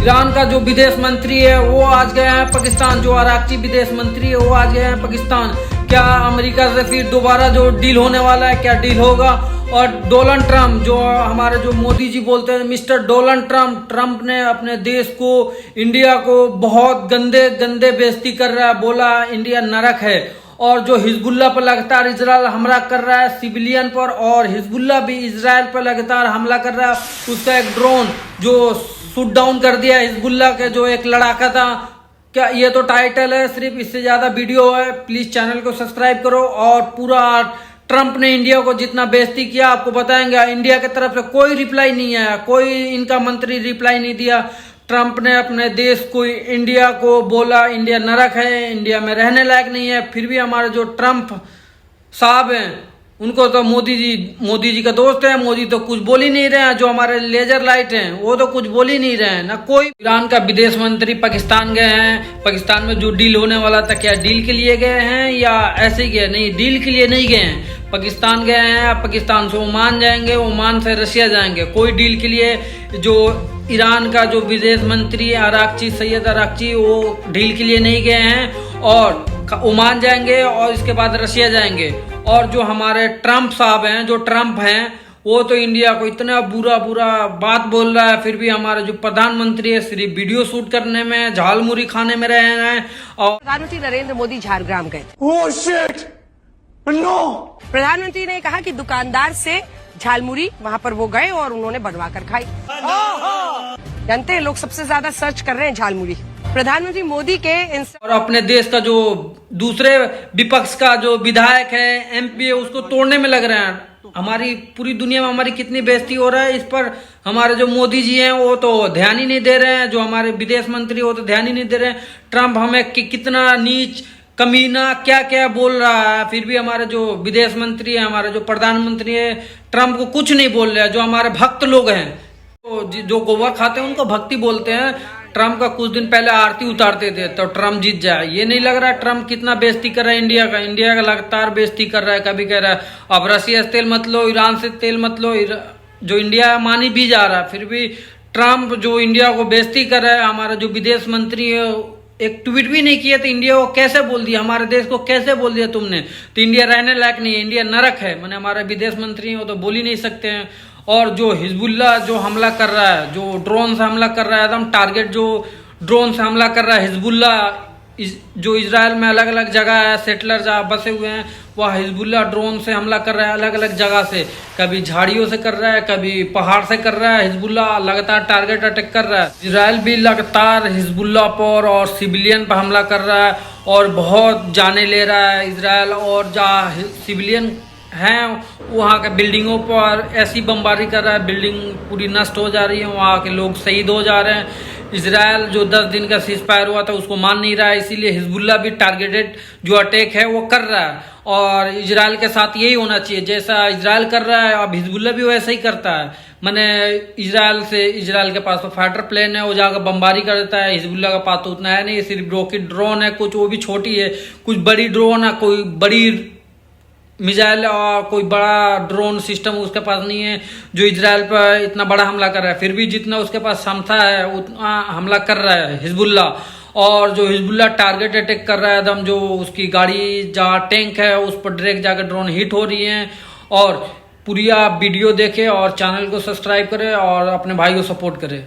Iran का जो विदेश मंत्री है वो आज गए हैं पाकिस्तान। जो अरागची विदेश मंत्री है वो आज गए हैं पाकिस्तान। क्या अमेरिका से फिर दोबारा जो डील होने वाला है, क्या डील होगा? और डोनाल्ड ट्रंप, जो हमारे जो मोदी जी बोलते हैं मिस्टर डोनाल्ड ट्रंप ने अपने देश को, इंडिया को बहुत गंदे गंदे बेइज्जती कर रहा है। बोला इंडिया नरक है। और जो हिजबुल्ला पर लगातार इजराइल हमला कर रहा है सिविलियन पर, और हिजबुल्ला भी इजराइल पर लगातार हमला कर रहा है। उसका एक ड्रोन जो शूट डाउन कर दिया हिजबुल्ला के, जो एक लड़ाका था। क्या ये तो टाइटल है, सिर्फ इससे ज्यादा वीडियो है। प्लीज चैनल को सब्सक्राइब करो। और पूरा ट्रंप ने इंडिया को जितना बेइज्जती किया आपको बताएंगे। इंडिया की तरफ से कोई रिप्लाई नहीं आया, कोई इनका मंत्री रिप्लाई नहीं दिया। ट्रंप ने अपने देश को, इंडिया को बोला इंडिया नरक है, इंडिया में रहने लायक नहीं है। फिर भी हमारे जो ट्रंप साहब हैं उनको तो मोदी जी का दोस्त है, मोदी तो कुछ बोल ही नहीं रहे हैं। जो हमारे लेजर लाइट हैं वो तो कुछ बोल ही नहीं रहे हैं ना। कोई ईरान का विदेश मंत्री पाकिस्तान गए हैं। पाकिस्तान में जो डील होने वाला था, क्या डील के लिए गए हैं या ऐसे ही गए? नहीं, डील के लिए नहीं गए हैं। पाकिस्तान गए हैं, पाकिस्तान से ओमान जाएंगे, ओमान से रशिया जाएंगे। कोई डील के लिए जो ईरान का जो विदेश मंत्री अरागची, सैयद अरागची, वो डील के लिए नहीं गए हैं और ओमान जाएंगे और इसके बाद रशिया जाएंगे। और जो हमारे ट्रंप साहब हैं, जो ट्रंप हैं, वो तो इंडिया को इतना बुरा बात बोल रहा है। फिर भी हमारे जो प्रधानमंत्री है सिर्फ वीडियो शूट करने में, झालमुरी खाने में रहे हैं। और प्रधानमंत्री नरेंद्र मोदी झारग्राम गए थे। Oh shit! No! प्रधानमंत्री ने कहा कि दुकानदार से झालमुरी वहाँ पर वो गए और उन्होंने बनवा कर खाई। जानते हैं लोग सबसे ज्यादा सर्च कर रहे हैं झालमुरी। प्रधानमंत्री मोदी के और अपने देश का जो दूसरे विपक्ष का जो विधायक है, एमपी है, उसको तोड़ने में लग रहे हैं। हमारी पूरी दुनिया में हमारी कितनी बेइज्जती हो रहा है, इस पर हमारे जो मोदी जी हैं वो तो ध्यान ही नहीं दे रहे हैं। जो हमारे विदेश मंत्री वो तो ध्यान ही नहीं दे रहे हैं। ट्रंप हमें कितना नीच, कमीना, क्या क्या बोल रहा है। फिर भी हमारे जो विदेश मंत्री है, हमारे जो प्रधानमंत्री है, ट्रंप को कुछ नहीं बोल रहे हैं। जो हमारे भक्त लोग हैं, जो गोबर खाते हैं, उनको भक्ति बोलते हैं। ट्रंप का कुछ दिन पहले आरती उतारते थे तो ट्रंप जीत जाए। ये नहीं लग रहा है ट्रंप कितना बेइज्जती कर रहा है इंडिया का। इंडिया का लगातार बेइज्जती कर रहा है। कभी कह रहा है अब रशिया से तेल मत लो, ईरान से तेल मत लो, जो इंडिया मानी भी जा रहा है। फिर भी ट्रंप जो इंडिया को बेइज्जती कर रहा है। हमारा जो विदेश मंत्री है एक ट्वीट भी नहीं किया तो इंडिया को कैसे बोल दिया, हमारे देश को कैसे बोल दिया तुमने, तो इंडिया रहने लायक नहीं है, इंडिया नरक है। मैंने हमारे विदेश मंत्री हैं वो तो बोल ही नहीं सकते हैं। और जो हिजबुल्ला जो हमला कर रहा है, जो ड्रोन से हमला कर रहा है, एकदम टारगेट जो ड्रोन से हमला कर रहा है हिजबुल्ला, जो इजराइल में अलग अलग जगह है, सेटलर जहाँ बसे हुए हैं, वह हिजबुल्ला ड्रोन से हमला कर रहा है अलग अलग जगह से। कभी झाड़ियों से कर रहा है, कभी पहाड़ से कर रहा है। हिजबुल्ला लगातार टारगेट अटैक कर रहा है। इजराइल भी लगातार हिजबुल्ला पर और सिविलियन पर हमला कर रहा है और बहुत जाने ले रहा है इजराइल। और जहाँ सिविलियन हैं वहाँ के बिल्डिंगों पर ऐसी बमबारी कर रहा है, बिल्डिंग पूरी नष्ट हो जा रही है, वहाँ के लोग शहीद हो जा रहे हैं। इजराइल जो 10 दिन का सीज फायर हुआ था उसको मान नहीं रहा है, इसीलिए हिजबुल्ला भी टारगेटेड जो अटैक है वो कर रहा है। और इजराइल के साथ यही होना चाहिए, जैसा इजराइल कर रहा है अब हिजबुल्ला भी वैसा ही करता है। मैंने इजराइल के पास तो फाइटर प्लेन है, वो जाकर बमबारी कर देता है। हिजबुल्ला के पास तो उतना है नहीं, सिर्फ रॉकेट ड्रोन है, कुछ वो भी छोटी है, कुछ बड़ी ड्रोन है, कोई बड़ी मिसाइल और कोई बड़ा ड्रोन सिस्टम उसके पास नहीं है जो इजराइल पर इतना बड़ा हमला कर रहा है। फिर भी जितना उसके पास क्षमता है उतना हमला कर रहा है हिजबुल्ला। और जो हिजबुल्ला टारगेट अटैक कर रहा है एकदम, जो उसकी गाड़ी जहाँ टैंक है उस पर डायरेक्ट जाकर ड्रोन हिट हो रही है। और पूरी आप वीडियो देखें और चैनल को सब्सक्राइब करें और अपने भाई को सपोर्ट करें।